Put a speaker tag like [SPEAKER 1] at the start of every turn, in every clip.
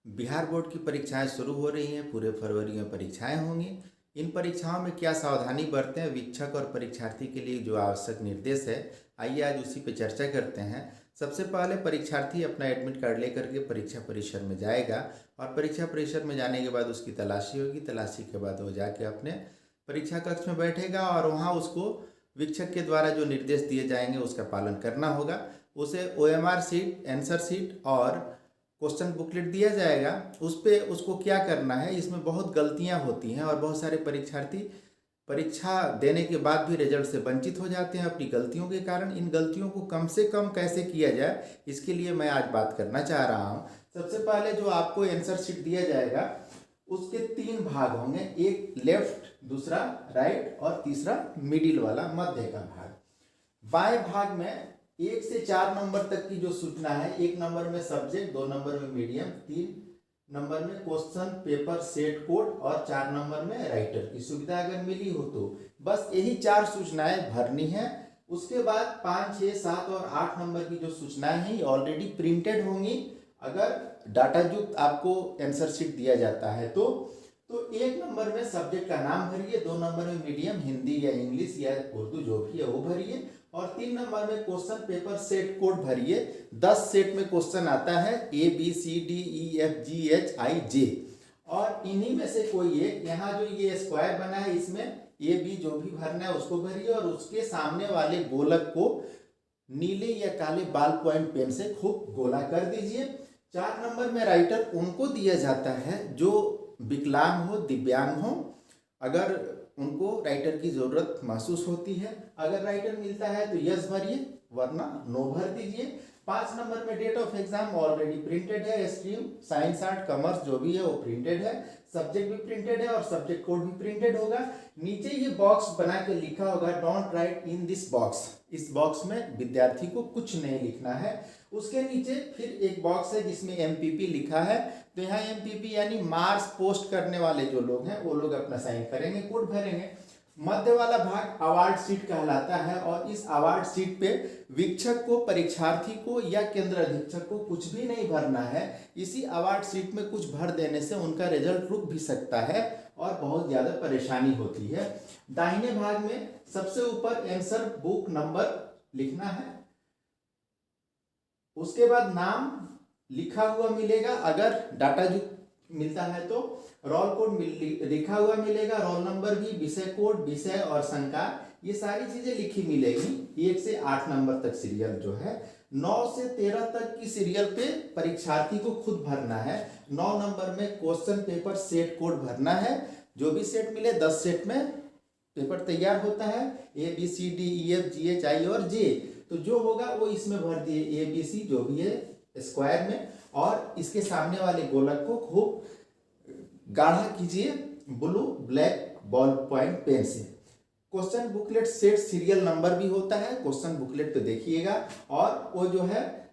[SPEAKER 1] Bihar board की परीक्षाएं शुरू हो रही हैं। पूरे फरवरी में परीक्षाएं होंगी। इन परीक्षाओं में क्या सावधानी बरतें, शिक्षक और परीक्षार्थी के लिए जो आवश्यक निर्देश है, आइए आज उसी पे चर्चा करते हैं। सबसे पहले परीक्षार्थी अपना एडमिट कार्ड लेकर के परीक्षा परिसर में जाएगा और परीक्षा परिसर में जाने के बाद उसकी तलाशी होगी। तलाशी के बाद वो जाके अपने परीक्षा कक्ष में बैठेगा और वहाँ उसको शिक्षक के द्वारा जो निर्देश दिए जाएंगे उसका पालन करना होगा। उसे OMR शीट, आंसर शीट और क्वेश्चन बुकलेट दिया जाएगा। उस पर उसको क्या करना है, इसमें बहुत गलतियां होती हैं और बहुत सारे परीक्षार्थी परीक्षा देने के बाद भी रिजल्ट से वंचित हो जाते हैं अपनी गलतियों के कारण। इन गलतियों को कम से कम कैसे किया जाए, इसके लिए मैं आज बात करना चाह रहा हूँ। सबसे पहले जो आपको आंसर शीट दिया जाएगा उसके 3 भाग होंगे, एक लेफ्ट, दूसरा राइट और तीसरा मिडिल वाला मध्य का भाग। बाएं भाग में 1 से 4 नंबर तक की जो सूचना है, 1 नंबर में सब्जेक्ट, 2 नंबर में मीडियम, 3 नंबर में क्वेश्चन पेपर सेट कोड और 4 नंबर में राइटर की सुविधा अगर मिली हो तो बस यही 4 सूचनाएं भरनी है। उसके बाद 5, 6, 7 और 8 नंबर की जो सूचनाएं हैं ऑलरेडी प्रिंटेड होंगी। अगर डाटा युक्त आपको आंसर शीट दिया जाता है तो 1 नंबर में सब्जेक्ट का नाम भरिए, 2 नंबर में मीडियम हिंदी या इंग्लिश या उर्दू जो भी है वो भरिए और 3 नंबर में क्वेश्चन पेपर सेट कोड भरिए। 10 सेट में क्वेश्चन आता है ABCDEFGHIJ और इन्हीं में से कोई एक, यहाँ जो ये स्क्वायर बना है इसमें AB जो भी भरना है उसको भरिए और उसके सामने वाले गोलक को नीले या काले बाल पॉइंट पेन से खूब गोला कर दीजिए। 4 नंबर में राइटर उनको दिया जाता है जो विकलांग हो, दिव्यांग हो, अगर उनको राइटर की जरूरत महसूस होती है। अगर राइटर मिलता है तो यस भरिए वरना नो भर दीजिए। 5 नंबर में date of exam already printed है। स्ट्रीम साइंस, आर्ट, कॉमर्स जो भी है वो प्रिंटेड है। सब्जेक्ट भी प्रिंटेड है और सब्जेक्ट कोड भी प्रिंटेड होगा। नीचे ये बॉक्स बना के लिखा होगा don't write in this box. इस बॉक्स में विद्यार्थी को कुछ नहीं लिखना है। उसके नीचे फिर एक बॉक्स है जिसमें MPP लिखा है, तो यहाँ MPP यानी मार्क्स पोस्ट करने वाले जो लोग हैं वो लोग अपना साइन करेंगे, कोड भरेंगे। मध्य वाला भाग अवार्ड शीट कहलाता है और इस अवार्ड शीट पे शिक्षक को, परीक्षार्थी को या केंद्र अधीक्षक को कुछ भी नहीं भरना है। इसी अवार्ड शीट में कुछ भर देने से उनका रिजल्ट रुक भी सकता है और बहुत ज्यादा परेशानी होती है। दाहिने भाग में सबसे ऊपर आंसर बुक नंबर लिखना है। उसके बाद नाम लिखा हुआ मिलेगा, अगर डाटा जो मिलता है तो रोल कोड लिखा हुआ मिलेगा, रोल नंबर भी, विषय कोड, विषय और संकाय, ये सारी चीजें लिखी मिलेगी। 1 से 8 नंबर तक सीरियल जो है, 9 से 13 तक की सीरियल पे परीक्षार्थी को खुद भरना है। 9 नंबर में क्वेश्चन पेपर सेट कोड भरना है। जो भी सेट मिले 10 सेट में पेपर तैयार होता है, ABCDEFGHI और J, तो जो होगा वो इसमें भर दिए ABC जो भी है स्क्वायर में और इसके सामने वाले गोलक को खूब गाढ़ा कीजिए blue black ball point pen से। Question booklet set serial number भी होता है, क्वेश्चन बुकलेट पे देखिएगा, और वो जो है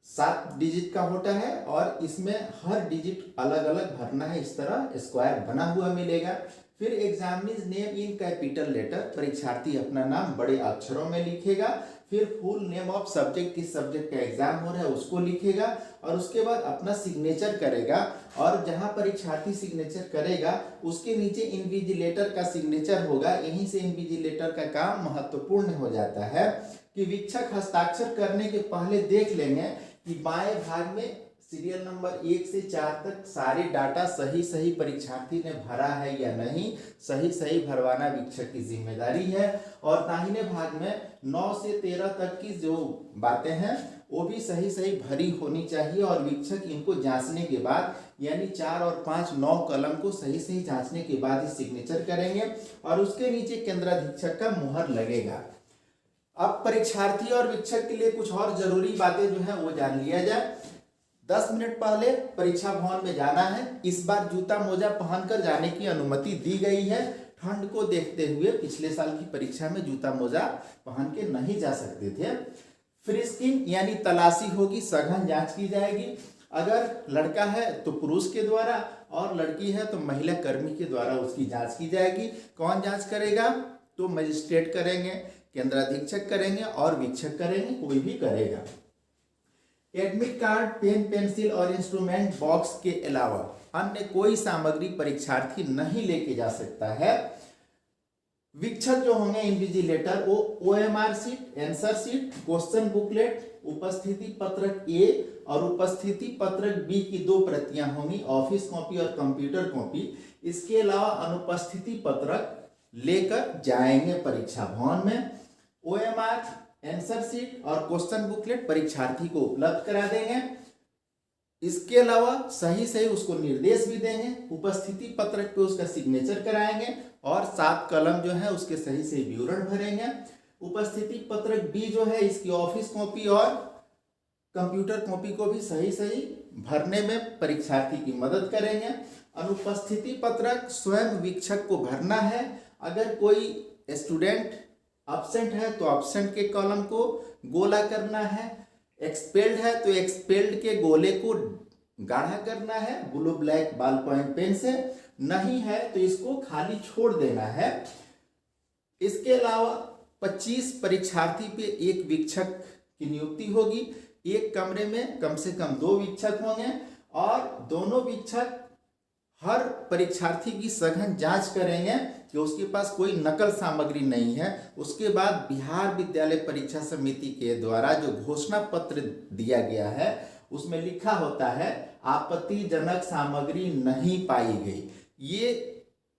[SPEAKER 1] 7 डिजिट का होता है और इसमें हर डिजिट अलग अलग भरना है। इस तरह स्क्वायर बना हुआ मिलेगा। फिर examinee's name in capital letter, परीक्षार्थी अपना नाम बड़े अक्षरों में लिखेगा। फिर फुल नेम ऑफ सब्जेक्ट, किस सब्जेक्ट का एग्जाम हो रहा है उसको लिखेगा और उसके बाद अपना सिग्नेचर करेगा और जहां परीक्षार्थी सिग्नेचर करेगा उसके नीचे इन्विजिलेटर का सिग्नेचर होगा। यहीं से इन्विजिलेटर का काम महत्वपूर्ण हो जाता है कि शिक्षक हस्ताक्षर करने के पहले देख लेंगे कि बाएं भाग में सीरियल नंबर 1 से 4 तक सारे डाटा सही परीक्षार्थी ने भरा है या नहीं। सही भरवाना शिक्षक की जिम्मेदारी है। और दाहिने भाग में 9 से 13 तक की जो बातें हैं वो भी सही भरी होनी चाहिए और शिक्षक इनको जांचने के बाद, यानी 4 और 5 9 कलम को सही जांचने के बाद ही सिग्नेचर करेंगे और उसके नीचे केंद्राधीक्षक का मुहर लगेगा। अब परीक्षार्थी और शिक्षक के लिए कुछ और जरूरी बातें जो है वो जान लिया जाए। 10 मिनट पहले परीक्षा भवन में जाना है। इस बार जूता मोजा पहनकर जाने की अनुमति दी गई है। ठंड को देखते हुए पिछले साल की परीक्षा में जूता मोजा पहन के नहीं जा सकते थे। फ्रिस्किंग यानी तलाशी होगी, सघन जांच की जाएगी। अगर लड़का है तो पुरुष के द्वारा और लड़की है तो महिला कर्मी के द्वारा उसकी जांच की जाएगी। कौन जांच करेगा? तो मजिस्ट्रेट करेंगे, केंद्राधीक्षक करेंगे और शिक्षक करेंगे, कोई भी करेगा। एडमिट कार्ड, पेन, पेंसिल और इंस्ट्रूमेंट बॉक्स के अलावा अन्य कोई सामग्री परीक्षार्थी नहीं लेके जा सकता है। वीक्षक जो होंगे इन्विजिलेटर, वो OMR sheet, answer sheet, question booklet, उपस्थिति पत्रक ए और उपस्थिति पत्रक बी की 2 प्रतियां होंगी, ऑफिस कॉपी और कंप्यूटर कॉपी। इसके अलावा अनुपस्थिति पत्रक लेकर जाएंगे परीक्षा भवन में। ओएमआर, आंसर शीट और क्वेश्चन बुकलेट परीक्षार्थी को उपलब्ध करा देंगे। इसके अलावा सही सही उसको निर्देश भी देंगे, उपस्थिति पत्रक पे उसका सिग्नेचर कराएंगे और 7 कलम जो है उसके सही सही विवरण भरेंगे। उपस्थिति पत्रक बी जो है इसकी ऑफिस कॉपी और कंप्यूटर कॉपी को भी सही सही भरने में परीक्षार्थी की मदद करेंगे। अनुपस्थिति पत्रक स्वयं वीक्षक को भरना है। अगर कोई स्टूडेंट एब्सेंट है तो एब्सेंट के कॉलम को गोला करना है, एक्सपेल्ड है तो एक्सपेल्ड के गोले को गाढ़ा करना है blue black ball point pen से, नहीं है तो इसको खाली छोड़ देना है। इसके अलावा 25 परीक्षार्थी पे एक वीक्षक की नियुक्ति होगी। एक कमरे में कम से कम 2 वीक्षक होंगे और दोनों वीक्षक हर परीक्षार्थी की सघन जांच करेंगे कि उसके पास कोई नकल सामग्री नहीं है। उसके बाद बिहार विद्यालय परीक्षा समिति के द्वारा जो घोषणा पत्र दिया गया है उसमें लिखा होता है आपत्तिजनक सामग्री नहीं पाई गई। ये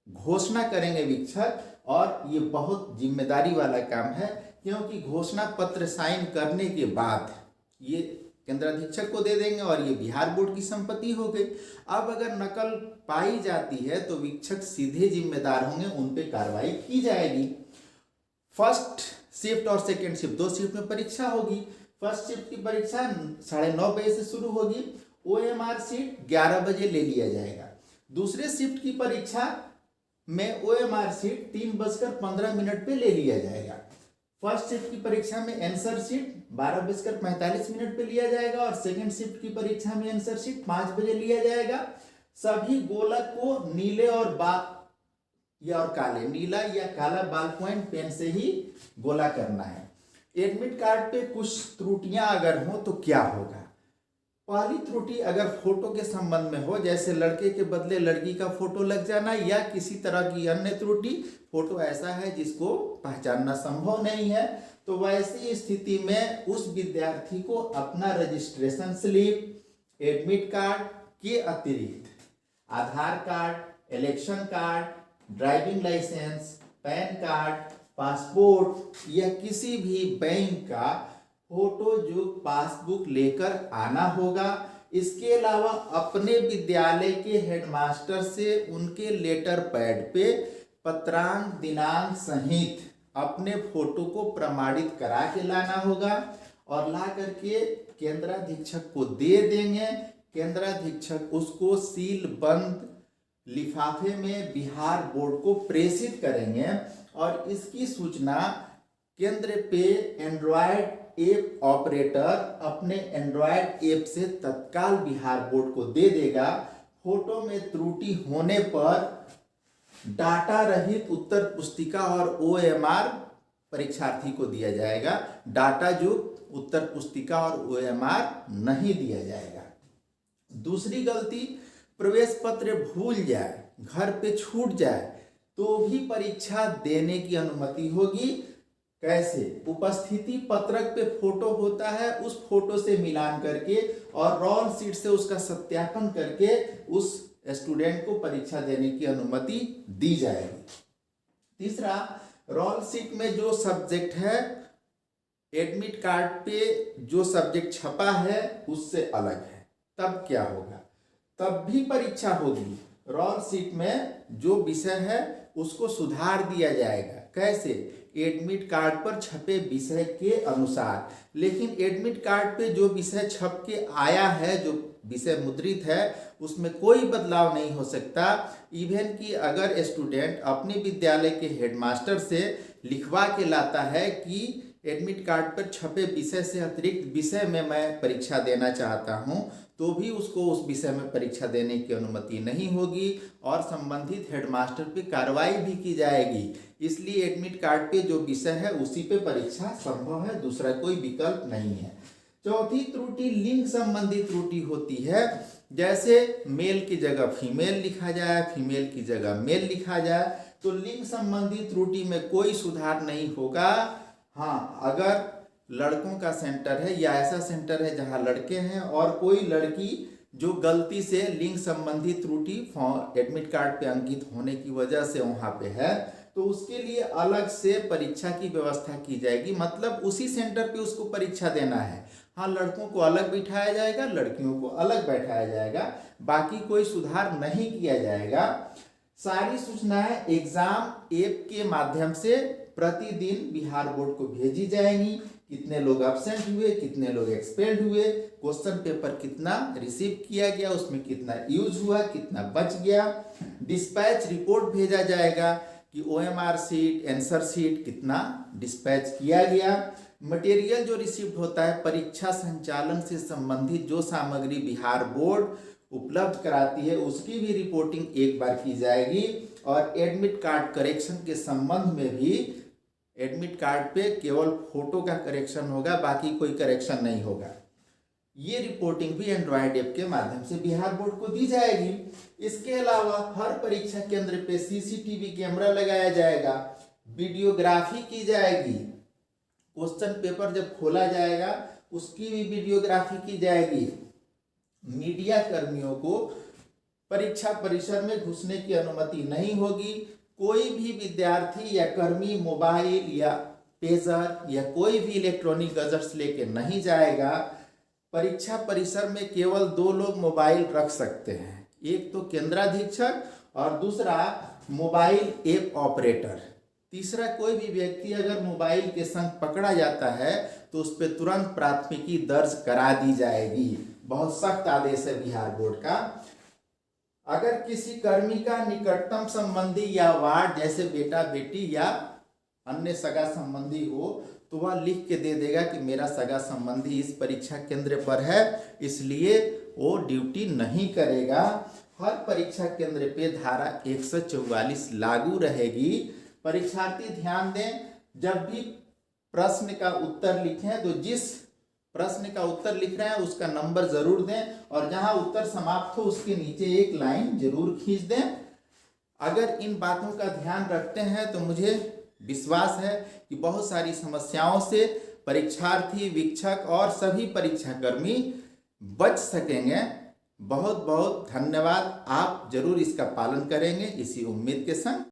[SPEAKER 1] घोषणा करेंगे वीक्षक और ये बहुत जिम्मेदारी वाला काम है, क्योंकि घोषणा पत्र साइन करने के बाद ये केंद्राधीक्षक को दे देंगे और ये बिहार बोर्ड की संपत्ति हो गई। अब अगर नकल पाई जाती है तो वीक्षक सीधे जिम्मेदार होंगे, उन पे कार्रवाई की जाएगी। फर्स्ट शिफ्ट और सेकेंड शिफ्ट 2 शिफ्ट में परीक्षा होगी। फर्स्ट शिफ्ट की परीक्षा 9:30 बजे से शुरू होगी। ओएमआर शीट 11 बजे ले लिया जाएगा। दूसरे शिफ्ट की परीक्षा में ओएमआर शीट 3:15 पे ले लिया जाएगा। फर्स्ट शिफ्ट की परीक्षा में आंसर शीट 12:45 पे लिया जाएगा और सेकंड शिफ्ट की परीक्षा में आंसर शीट 5 बजे लिया जाएगा। सभी गोलक को नीले और काले, नीला या काला बॉल पॉइंट पेन से ही गोला करना है। एडमिट कार्ड पे कुछ त्रुटियां अगर हो तो क्या होगा? पहली त्रुटि अगर फोटो के संबंध में हो, जैसे लड़के के बदले लड़की का फोटो लग जाना या किसी तरह की अन्य त्रुटि, फोटो ऐसा है जिसको पहचानना संभव नहीं है, तो वैसी स्थिति में उस विद्यार्थी को अपना रजिस्ट्रेशन स्लिप, एडमिट कार्ड के अतिरिक्त Aadhaar card, election card, driving licence, PAN card, passport या किसी भी बैंक का फोटो जो पासबुक लेकर आना होगा। इसके अलावा अपने विद्यालय के हेडमास्टर से उनके लेटर पैड पे पत्रांक, दिनांक सहित अपने फोटो को प्रमाणित करा के लाना होगा और ला करके केंद्राधीक्षक को दे देंगे। केंद्राधीक्षक उसको सील बंद लिफाफे में बिहार बोर्ड को प्रेषित करेंगे और इसकी सूचना केंद्र पे एंड्रॉयड ऐप ऑपरेटर अपने एंड्रॉयड ऐप से तत्काल बिहार बोर्ड को दे देगा। फोटो में त्रुटि होने पर डाटा रहित उत्तर पुस्तिका और ओएमआर परीक्षार्थी को दिया जाएगा। डाटा जो उत्तर पुस्तिका और ओएमआर नहीं दिया जाएगा। दूसरी गलती, प्रवेश पत्र भूल जाए, घर पे छूट जाए तो भी परीक्षा देने की अनुमति होगी। कैसे? उपस्थिति पत्रक पे फोटो होता है, उस फोटो से मिलान करके और रोल सीट से उसका सत्यापन करके उस स्टूडेंट को परीक्षा देने की अनुमति दी जाएगी। तीसरा, रोल सीट में जो सब्जेक्ट है एडमिट कार्ड पे जो सब्जेक्ट छपा है उससे अलग है, तब क्या होगा? तब भी परीक्षा होगी। रोल सीट में जो विषय है उसको सुधार दिया जाएगा। कैसे? एडमिट कार्ड पर छपे विषय के अनुसार। लेकिन एडमिट कार्ड पे जो विषय छप के आया है, जो विषय मुद्रित है, उसमें कोई बदलाव नहीं हो सकता। इवन कि अगर स्टूडेंट अपने विद्यालय के हेडमास्टर से लिखवा के लाता है कि एडमिट कार्ड पर छपे विषय से अतिरिक्त विषय में मैं परीक्षा देना चाहता हूं, तो भी उसको उस विषय में परीक्षा देने की अनुमति नहीं होगी और संबंधित हेडमास्टर पे कार्रवाई भी की जाएगी। इसलिए एडमिट कार्ड पे जो विषय है उसी पे परीक्षा संभव है, दूसरा कोई विकल्प नहीं है। चौथी त्रुटि लिंग संबंधी त्रुटि होती है, जैसे मेल की जगह फीमेल लिखा जाए, फीमेल की जगह मेल लिखा जाए, तो लिंग संबंधी त्रुटि में कोई सुधार नहीं होगा। हाँ, अगर लड़कों का सेंटर है या ऐसा सेंटर है जहां लड़के हैं और कोई लड़की जो गलती से लिंग संबंधी त्रुटि एडमिट कार्ड पे अंकित होने की वजह से वहां पे है, तो उसके लिए अलग से परीक्षा की व्यवस्था की जाएगी। मतलब उसी सेंटर पे उसको परीक्षा देना है। हाँ, लड़कों को अलग बिठाया जाएगा, लड़कियों को अलग बैठाया जाएगा, बाकी कोई सुधार नहीं किया जाएगा। सारी सूचनाएं एग्जाम ऐप के माध्यम से प्रतिदिन बिहार बोर्ड को भेजी जाएंगी। कितने लोग एब्सेंट हुए, कितने लोग एक्सपेल्ड हुए, क्वेश्चन पेपर कितना रिसीव किया गया, उसमें कितना यूज हुआ, कितना बच गया। डिस्पैच रिपोर्ट भेजा जाएगा कि OMR सीट, आंसर सीट कितना डिस्पैच किया गया। मटेरियल जो रिसीव्ड होता है, परीक्षा संचालन से संबंधित जो सामग्री बिहार बोर्ड उपलब्ध कराती है, उसकी भी रिपोर्टिंग एक बार की जाएगी। और एडमिट कार्ड करेक्शन के संबंध में भी एडमिट कार्ड पे केवल फोटो का करेक्शन होगा, बाकी कोई करेक्शन नहीं होगा। ये रिपोर्टिंग भी एंड्रॉयड ऐप के माध्यम से बिहार बोर्ड को दी जाएगी। इसके अलावा हर परीक्षा केंद्र पे CCTV कैमरा लगाया जाएगा, वीडियोग्राफी की जाएगी। क्वेश्चन पेपर जब खोला जाएगा उसकी भी वीडियोग्राफी की जाएगी। मीडिया कर्मियों को परीक्षा परिसर में घुसने की अनुमति नहीं होगी। कोई भी विद्यार्थी या कर्मी मोबाइल या पेजर या कोई भी इलेक्ट्रॉनिक गैजेट्स लेके नहीं जाएगा। परीक्षा परिसर में केवल 2 लोग मोबाइल रख सकते हैं, एक तो केंद्राधीक्षक और दूसरा मोबाइल ऐप ऑपरेटर। तीसरा कोई भी व्यक्ति अगर मोबाइल के संग पकड़ा जाता है तो उस पर तुरंत प्राथमिकी दर्ज करा दी जाएगी। बहुत सख्त आदेश है बिहार बोर्ड का। अगर किसी कर्मी का निकटतम संबंधी या वार्ड जैसे बेटा बेटी या अन्य सगा संबंधी हो तो वह लिख के दे देगा कि मेरा सगा संबंधी इस परीक्षा केंद्र पर है, इसलिए वो ड्यूटी नहीं करेगा। हर परीक्षा केंद्र पे धारा 144 लागू रहेगी। परीक्षार्थी ध्यान दें, जब भी प्रश्न का उत्तर लिखें तो जिस प्रश्न का उत्तर लिख रहे हैं उसका नंबर जरूर दें और जहां उत्तर समाप्त हो उसके नीचे एक लाइन जरूर खींच दें। अगर इन बातों का ध्यान रखते हैं तो मुझे विश्वास है कि बहुत सारी समस्याओं से परीक्षार्थी, वीक्षक और सभी परीक्षाकर्मी बच सकेंगे। बहुत बहुत धन्यवाद। आप जरूर इसका पालन करेंगे, इसी उम्मीद के संग।